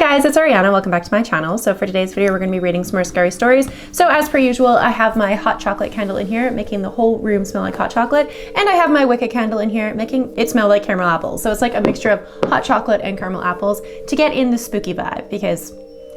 guys, it's Ariana. Welcome back to my channel. So for today's video, we're going to be reading some more scary stories. So as per usual, I have my hot chocolate candle in here, making the whole room smell like hot chocolate. And I have my wicked candle in here, making it smell like caramel apples. So it's like a mixture of hot chocolate and caramel apples to get in the spooky vibe, because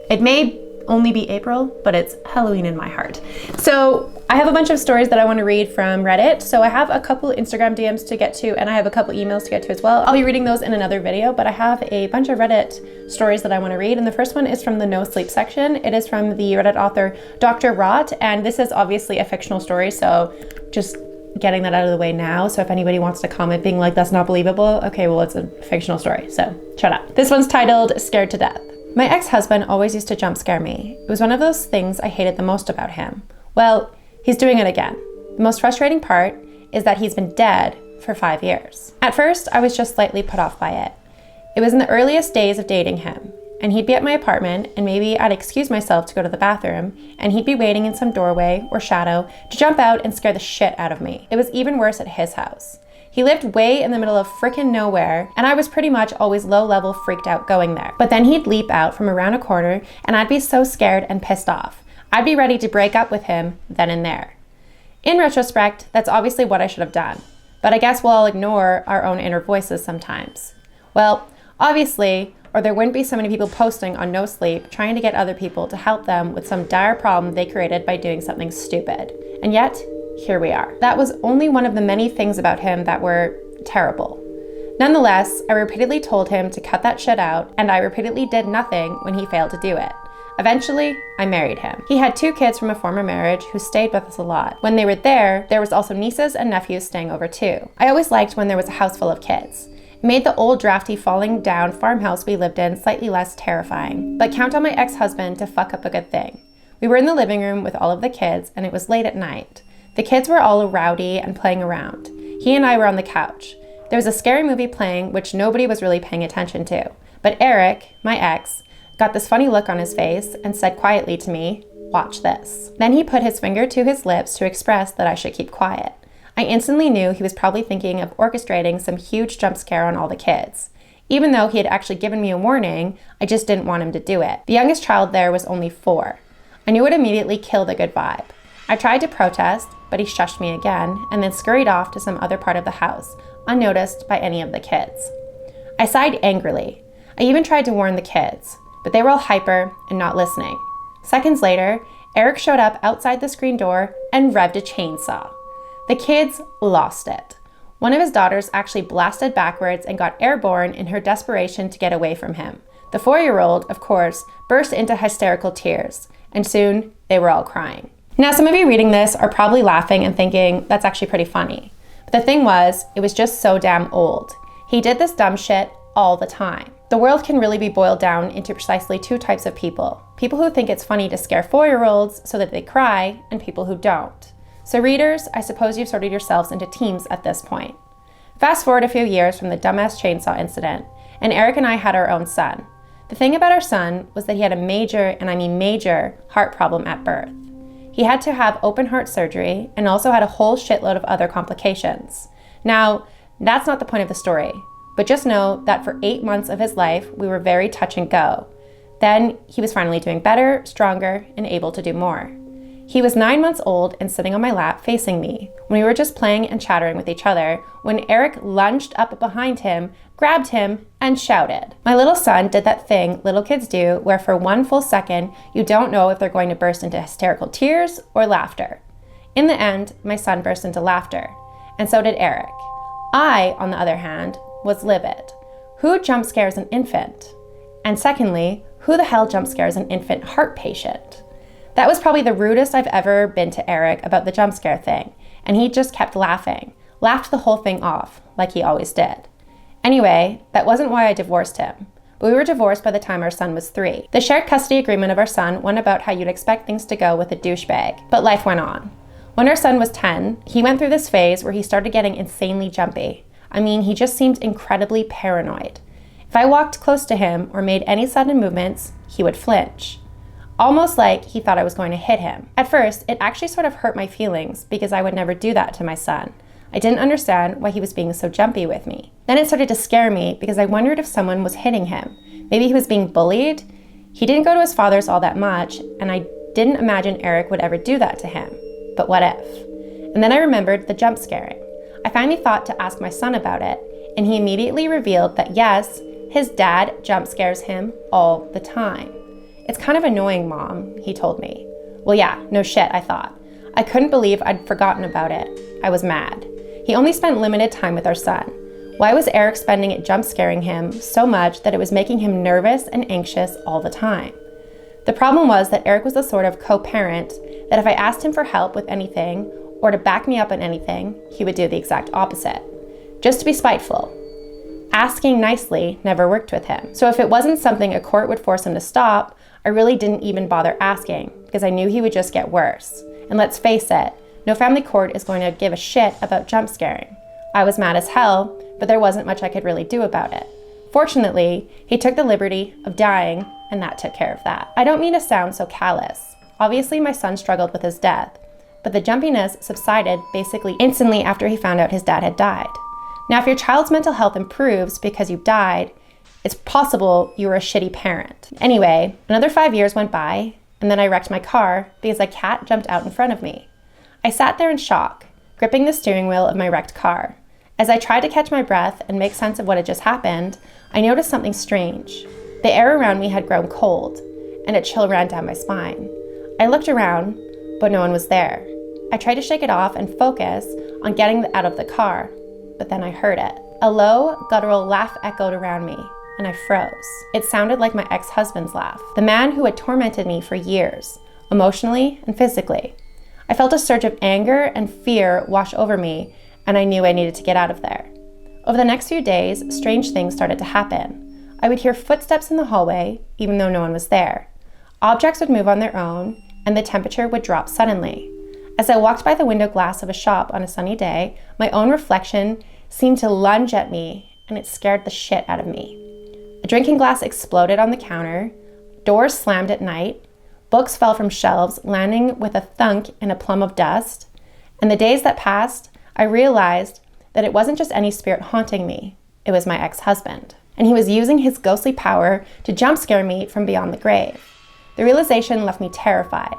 it may only be April, but it's Halloween in my heart. So I have a bunch of stories that I want to read from Reddit. So I have a couple Instagram DMs to get to, and I have a couple emails to get to as well. I'll be reading those in another video, but I have a bunch of Reddit stories that I want to read. And the first one is from the no sleep section. It is from the Reddit author Dr. Rot, and this is obviously a fictional story, so just getting that out of the way now. So if anybody wants to comment being like, that's not believable, okay, well, it's a fictional story, so shut up. This one's titled Scared to Death. My ex-husband always used to jump scare me. It was one of those things I hated the most about him. Well, he's doing it again. The most frustrating part is that he's been dead for 5 years. At first, I was just slightly put off by it. It was in the earliest days of dating him, and he'd be at my apartment, and maybe I'd excuse myself to go to the bathroom, and he'd be waiting in some doorway or shadow to jump out and scare the shit out of me. It was even worse at his house. He lived way in the middle of frickin' nowhere, and I was pretty much always low-level freaked out going there. But then he'd leap out from around a corner, and I'd be so scared and pissed off. I'd be ready to break up with him then and there. In retrospect, that's obviously what I should have done. But I guess we'll all ignore our own inner voices sometimes. Well, obviously, or there wouldn't be so many people posting on no sleep trying to get other people to help them with some dire problem they created by doing something stupid. And yet, here we are. That was only one of the many things about him that were terrible. Nonetheless, I repeatedly told him to cut that shit out, and I repeatedly did nothing when he failed to do it. Eventually, I married him. He had 2 kids from a former marriage who stayed with us a lot. When they were there was also nieces and nephews staying over too. I always liked when there was a house full of kids. It made the old drafty falling down farmhouse we lived in slightly less terrifying. But count on my ex-husband to fuck up a good thing. We were in the living room with all of the kids, and it was late at night. The kids were all rowdy and playing around. He and I were on the couch. There was a scary movie playing which nobody was really paying attention to. But Eric, my ex, got this funny look on his face and said quietly to me, "Watch this." Then he put his finger to his lips to express that I should keep quiet. I instantly knew he was probably thinking of orchestrating some huge jump scare on all the kids. Even though he had actually given me a warning, I just didn't want him to do it. The youngest child there was only 4. I knew it immediately killed a good vibe. I tried to protest, but he shushed me again and then scurried off to some other part of the house, unnoticed by any of the kids. I sighed angrily. I even tried to warn the kids, but they were all hyper and not listening. Seconds later, Eric showed up outside the screen door and revved a chainsaw. The kids lost it. One of his daughters actually blasted backwards and got airborne in her desperation to get away from him. The 4-year-old, of course, burst into hysterical tears, and soon they were all crying. Now, some of you reading this are probably laughing and thinking, that's actually pretty funny. But the thing was, it was just so damn old. He did this dumb shit all the time. The world can really be boiled down into precisely 2 types of people. People who think it's funny to scare 4-year-olds so that they cry, and people who don't. So readers, I suppose you've sorted yourselves into teams at this point. Fast forward a few years from the dumbass chainsaw incident, and Eric and I had our own son. The thing about our son was that he had a major, and I mean major, heart problem at birth. He had to have open heart surgery and also had a whole shitload of other complications. Now, that's not the point of the story, but just know that for 8 months of his life, we were very touch and go. Then he was finally doing better, stronger, and able to do more. He was 9 months old and sitting on my lap facing me when we were just playing and chattering with each other when Eric lunged up behind him, grabbed him, and shouted. My little son did that thing little kids do where for 1 full second, you don't know if they're going to burst into hysterical tears or laughter. In the end, my son burst into laughter, and so did Eric. I, on the other hand, was livid. Who jump scares an infant? And secondly, who the hell jump scares an infant heart patient? That was probably the rudest I've ever been to Eric about the jump scare thing, and he just kept laughing, laughed the whole thing off, like he always did. Anyway, that wasn't why I divorced him, but we were divorced by the time our son was 3. The shared custody agreement of our son went about how you'd expect things to go with a douchebag, but life went on. When our son was 10, he went through this phase where he started getting insanely jumpy. I mean, he just seemed incredibly paranoid. If I walked close to him or made any sudden movements, he would flinch. Almost like he thought I was going to hit him. At first, it actually sort of hurt my feelings because I would never do that to my son. I didn't understand why he was being so jumpy with me. Then it started to scare me because I wondered if someone was hitting him. Maybe he was being bullied. He didn't go to his father's all that much, and I didn't imagine Eric would ever do that to him. But what if? And then I remembered the jump scaring. I finally thought to ask my son about it, and he immediately revealed that yes, his dad jump scares him all the time. It's kind of annoying, Mom, he told me. Well, yeah, no shit, I thought. I couldn't believe I'd forgotten about it. I was mad. He only spent limited time with our son. Why was Eric spending it jump scaring him so much that it was making him nervous and anxious all the time? The problem was that Eric was the sort of co-parent that if I asked him for help with anything or to back me up on anything, he would do the exact opposite, just to be spiteful. Asking nicely never worked with him. So if it wasn't something a court would force him to stop, I really didn't even bother asking because I knew he would just get worse. And let's face it, no family court is going to give a shit about jump scaring. I was mad as hell, but there wasn't much I could really do about it. Fortunately, he took the liberty of dying, and that took care of that. I don't mean to sound so callous. Obviously, my son struggled with his death, but the jumpiness subsided basically instantly after he found out his dad had died. Now, if your child's mental health improves because you died, it's possible you were a shitty parent. Anyway, another 5 years went by, and then I wrecked my car because a cat jumped out in front of me. I sat there in shock, gripping the steering wheel of my wrecked car. As I tried to catch my breath and make sense of what had just happened, I noticed something strange. The air around me had grown cold, and a chill ran down my spine. I looked around, but no one was there. I tried to shake it off and focus on getting out of the car, but then I heard it. A low, guttural laugh echoed around me, and I froze. It sounded like my ex-husband's laugh, the man who had tormented me for years, emotionally and physically. I felt a surge of anger and fear wash over me, and I knew I needed to get out of there. Over the next few days, strange things started to happen. I would hear footsteps in the hallway, even though no one was there. Objects would move on their own, and the temperature would drop suddenly. As I walked by the window glass of a shop on a sunny day, my own reflection seemed to lunge at me, and it scared the shit out of me. A drinking glass exploded on the counter, doors slammed at night, books fell from shelves, landing with a thunk in a plum of dust, and the days that passed, I realized that it wasn't just any spirit haunting me, it was my ex-husband. And he was using his ghostly power to jump scare me from beyond the grave. The realization left me terrified.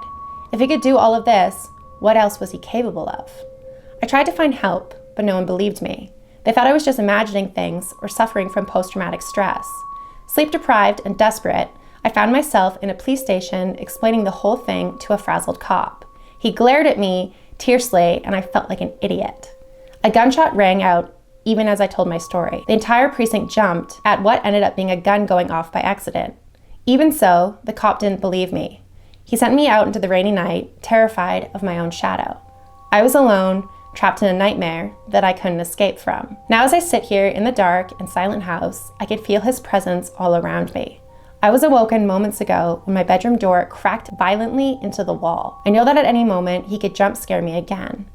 If he could do all of this, what else was he capable of? I tried to find help, but no one believed me. They thought I was just imagining things or suffering from post-traumatic stress. Sleep-deprived and desperate, I found myself in a police station explaining the whole thing to a frazzled cop. He glared at me tersely, and I felt like an idiot. A gunshot rang out even as I told my story. The entire precinct jumped at what ended up being a gun going off by accident. Even so, the cop didn't believe me. He sent me out into the rainy night, terrified of my own shadow. I was alone, trapped in a nightmare that I couldn't escape from. Now as I sit here in the dark and silent house, I could feel his presence all around me. I was awoken moments ago when my bedroom door cracked violently into the wall. I know that at any moment he could jump scare me again.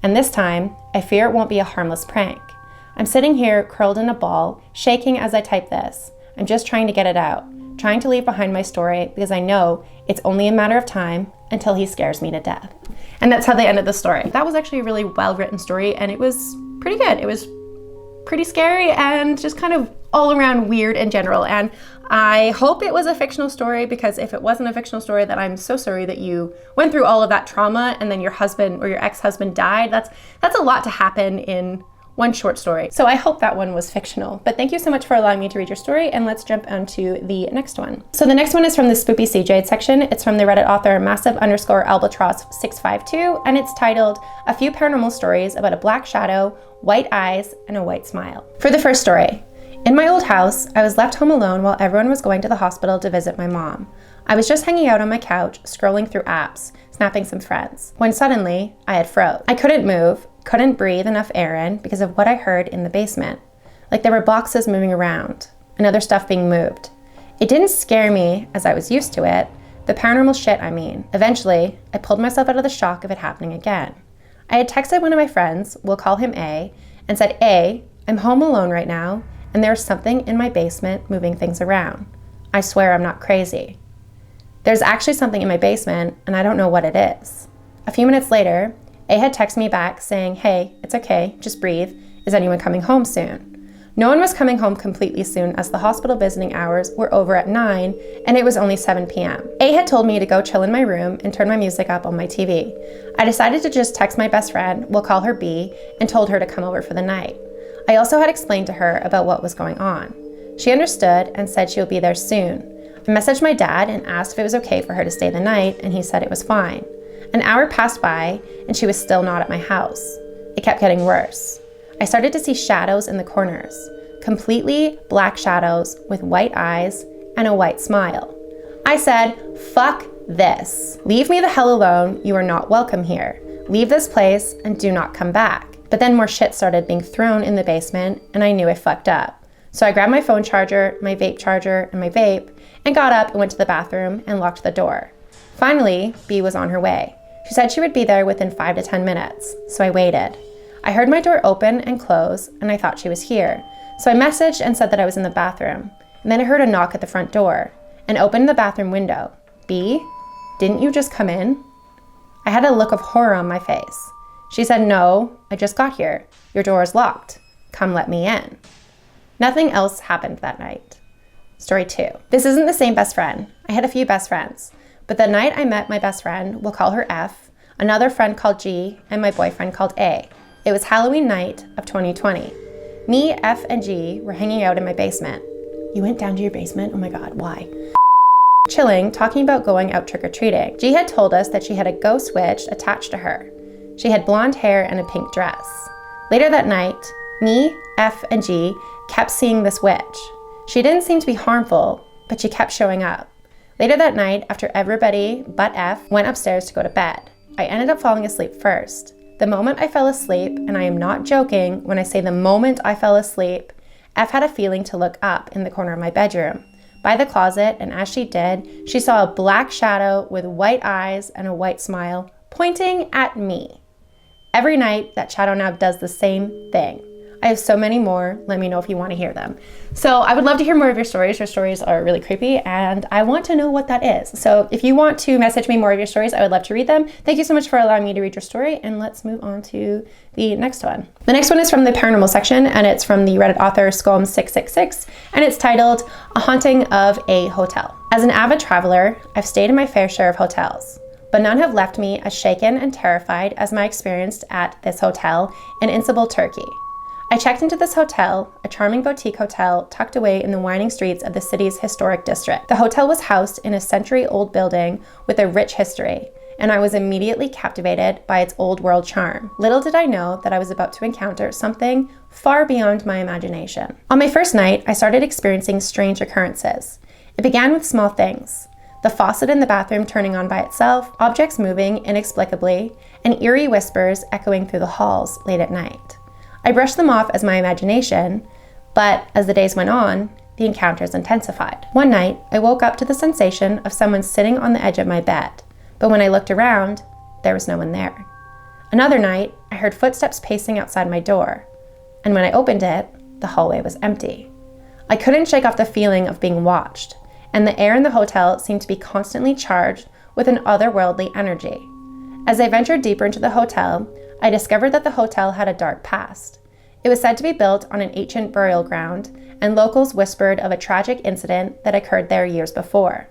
And this time, I fear it won't be a harmless prank. I'm sitting here curled in a ball, shaking as I type this. I'm just trying to get it out, trying to leave behind my story because I know it's only a matter of time until he scares me to death. And that's how they ended the story. That was actually a really well-written story, and it was pretty good. It was pretty scary and just kind of all around weird in general. And I hope it was a fictional story, because if it wasn't a fictional story, then I'm so sorry that you went through all of that trauma and then your husband or your ex-husband died. That's a lot to happen in one short story. So I hope that one was fictional. But thank you so much for allowing me to read your story, and let's jump onto the next one. So the next one is from the Spoopy Cjades section. It's from the Reddit author massive_albatross652, and it's titled A Few Paranormal Stories About a Black Shadow, White Eyes, and a White Smile. For the first story. In my old house, I was left home alone while everyone was going to the hospital to visit my mom. I was just hanging out on my couch, scrolling through apps, snapping some friends, when suddenly I had froze. I couldn't move, couldn't breathe enough air in because of what I heard in the basement. Like there were boxes moving around, and other stuff being moved. It didn't scare me as I was used to it, the paranormal shit I mean. Eventually, I pulled myself out of the shock of it happening again. I had texted one of my friends, we'll call him A, and said, A, I'm home alone right now, and there's something in my basement moving things around. I swear I'm not crazy. There's actually something in my basement, and I don't know what it is. A few minutes later, A had texted me back saying, hey, it's okay, just breathe. Is anyone coming home soon? No one was coming home completely soon as the hospital visiting hours were over at 9 and it was only 7 p.m. A had told me to go chill in my room and turn my music up on my TV. I decided to just text my best friend, we'll call her B, and told her to come over for the night. I also had explained to her about what was going on. She understood and said she would be there soon. I messaged my dad and asked if it was okay for her to stay the night, and he said it was fine. An hour passed by and she was still not at my house. It kept getting worse. I started to see shadows in the corners, completely black shadows with white eyes and a white smile. I said, fuck this. Leave me the hell alone. You are not welcome here. Leave this place and do not come back. But then more shit started being thrown in the basement and I knew I fucked up. So I grabbed my phone charger, my vape charger, and my vape and got up and went to the bathroom and locked the door. Finally, B was on her way. She said she would be there within 5 to 10 minutes, so I waited. I heard my door open and close, and I thought she was here. So I messaged and said that I was in the bathroom. And then I heard a knock at the front door and opened the bathroom window. B, didn't you just come in? I had a look of horror on my face. She said, no, I just got here. Your door is locked. Come let me in. Nothing else happened that night. Story 2. This isn't the same best friend. I had a few best friends. But the night I met my best friend, we'll call her F, another friend called G, and my boyfriend called A. It was Halloween night of 2020. Me, F, and G were hanging out in my basement. You went down to your basement? Oh my God, why? Chilling, talking about going out trick-or-treating. G had told us that she had a ghost witch attached to her. She had blonde hair and a pink dress. Later that night, me, F, and G kept seeing this witch. She didn't seem to be harmful, but she kept showing up. Later that night, after everybody but F went upstairs to go to bed, I ended up falling asleep first. The moment I fell asleep, and I am not joking when I say the moment I fell asleep, F had a feeling to look up in the corner of my bedroom, by the closet, and as she did, she saw a black shadow with white eyes and a white smile pointing at me. Every night, that shadow now does the same thing. I have so many more. Let me know if you want to hear them. So I would love to hear more of your stories. Your stories are really creepy and I want to know what that is. So if you want to message me more of your stories, I would love to read them. Thank you so much for allowing me to read your story, and let's move on to the next one. The next one is from the paranormal section, and it's from the Reddit author Scum666, and it's titled A Haunting of a Hotel. As an avid traveler, I've stayed in my fair share of hotels, but none have left me as shaken and terrified as my experience at this hotel in Istanbul, Turkey. I checked into this hotel, a charming boutique hotel tucked away in the winding streets of the city's historic district. The hotel was housed in a century-old building with a rich history, and I was immediately captivated by its old-world charm. Little did I know that I was about to encounter something far beyond my imagination. On my first night, I started experiencing strange occurrences. It began with small things: the faucet in the bathroom turning on by itself, objects moving inexplicably, and eerie whispers echoing through the halls late at night. I brushed them off as my imagination, but as the days went on, the encounters intensified. One night, I woke up to the sensation of someone sitting on the edge of my bed, but when I looked around, there was no one there. Another night, I heard footsteps pacing outside my door, and when I opened it, the hallway was empty. I couldn't shake off the feeling of being watched, and the air in the hotel seemed to be constantly charged with an otherworldly energy. As I ventured deeper into the hotel, I discovered that the hotel had a dark past. It was said to be built on an ancient burial ground, and locals whispered of a tragic incident that occurred there years before.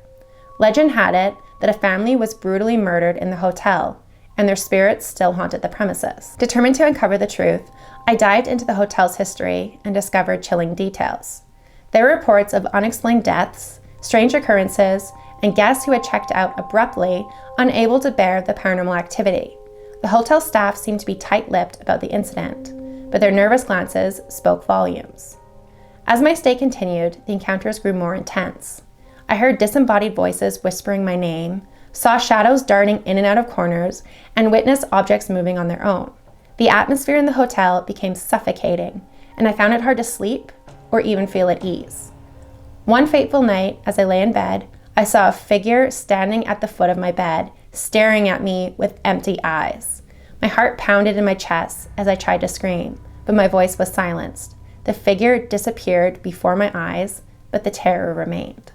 Legend had it that a family was brutally murdered in the hotel, and their spirits still haunted the premises. Determined to uncover the truth, I dived into the hotel's history and discovered chilling details. There were reports of unexplained deaths, strange occurrences, and guests who had checked out abruptly, unable to bear the paranormal activity. The hotel staff seemed to be tight-lipped about the incident, but their nervous glances spoke volumes. As my stay continued, the encounters grew more intense. I heard disembodied voices whispering my name, saw shadows darting in and out of corners, and witnessed objects moving on their own. The atmosphere in the hotel became suffocating, and I found it hard to sleep or even feel at ease. One fateful night, as I lay in bed, I saw a figure standing at the foot of my bed, staring at me with empty eyes. My heart pounded in my chest as I tried to scream, but my voice was silenced. The figure disappeared before my eyes, but the terror remained.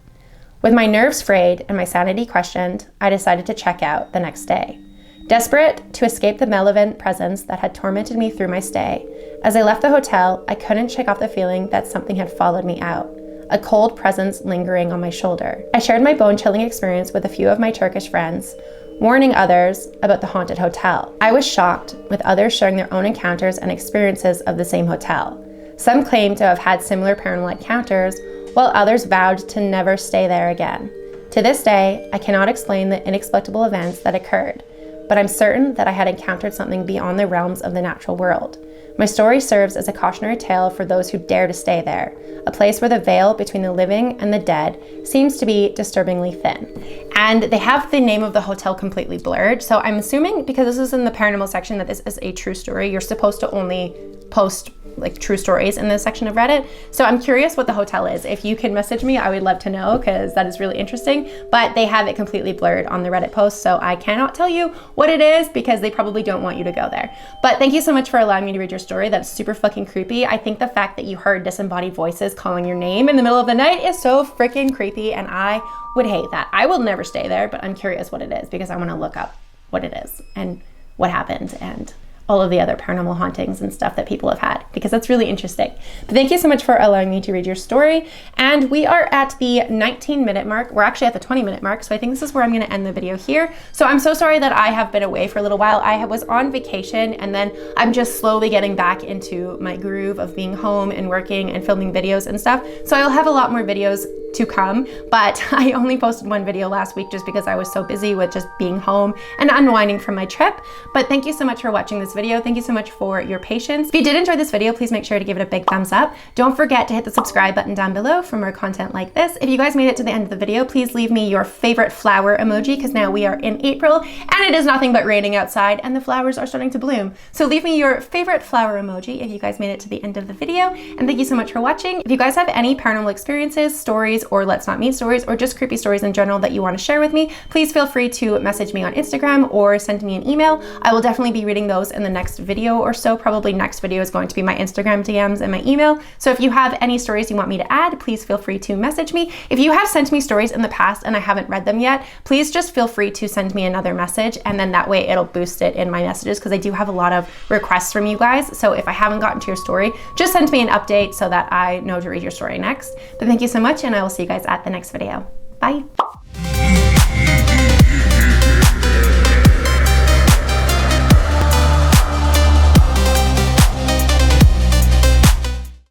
With my nerves frayed and my sanity questioned, I decided to check out the next day. Desperate to escape the malevolent presence that had tormented me through my stay, As I left the hotel, I couldn't shake off the feeling that something had followed me out, a cold presence lingering on my shoulder. I shared my bone-chilling experience with a few of my Turkish friends, warning others about the haunted hotel. I was shocked, with others sharing their own encounters and experiences of the same hotel. Some claimed to have had similar paranormal encounters, while others vowed to never stay there again. To this day, I cannot explain the inexplicable events that occurred, but I'm certain that I had encountered something beyond the realms of the natural world. My story serves as a cautionary tale for those who dare to stay there, a place where the veil between the living and the dead seems to be disturbingly thin. And they have the name of the hotel completely blurred, so I'm assuming because this is in the paranormal section that this is a true story. You're supposed to only post like true stories in this section of Reddit. So I'm curious what the hotel is. If you can message me, I would love to know because that is really interesting, but they have it completely blurred on the Reddit post. So I cannot tell you what it is because they probably don't want you to go there. But thank you so much for allowing me to read your story. That's super fucking creepy. I think the fact that you heard disembodied voices calling your name in the middle of the night is so freaking creepy, and I would hate that. I will never stay there, but I'm curious what it is because I want to look up what it is and what happened and all of the other paranormal hauntings and stuff that people have had, because that's really interesting. But thank you so much for allowing me to read your story. And we are at the 19-minute mark. We're actually at the 20-minute mark, so I think this is where I'm going to end the video here. So I'm so sorry that I have been away for a little while. I was on vacation, and then I'm just slowly getting back into my groove of being home and working and filming videos and stuff. So I'll have a lot more videos to come, but I only posted one video last week just because I was so busy with just being home and unwinding from my trip. But thank you so much for watching this video. Thank you so much for your patience. If you did enjoy this video, please make sure to give it a big thumbs up. Don't forget to hit the subscribe button down below for more content like this. If you guys made it to the end of the video, please leave me your favorite flower emoji, because now we are in April and it is nothing but raining outside and the flowers are starting to bloom. So leave me your favorite flower emoji if you guys made it to the end of the video. And thank you so much for watching. If you guys have any paranormal experiences, stories, or Let's Not Meet stories, or just creepy stories in general that you want to share with me, please feel free to message me on Instagram or send me an email. I will definitely be reading those in the next video or so. Probably next video is going to be my Instagram DMs and my email. So if you have any stories you want me to add, please feel free to message me. If you have sent me stories in the past and I haven't read them yet, please just feel free to send me another message, and then that way it'll boost it in my messages, because I do have a lot of requests from you guys. So if I haven't gotten to your story, just send me an update so that I know to read your story next. But thank you so much, and I will see you guys at the next video. Bye.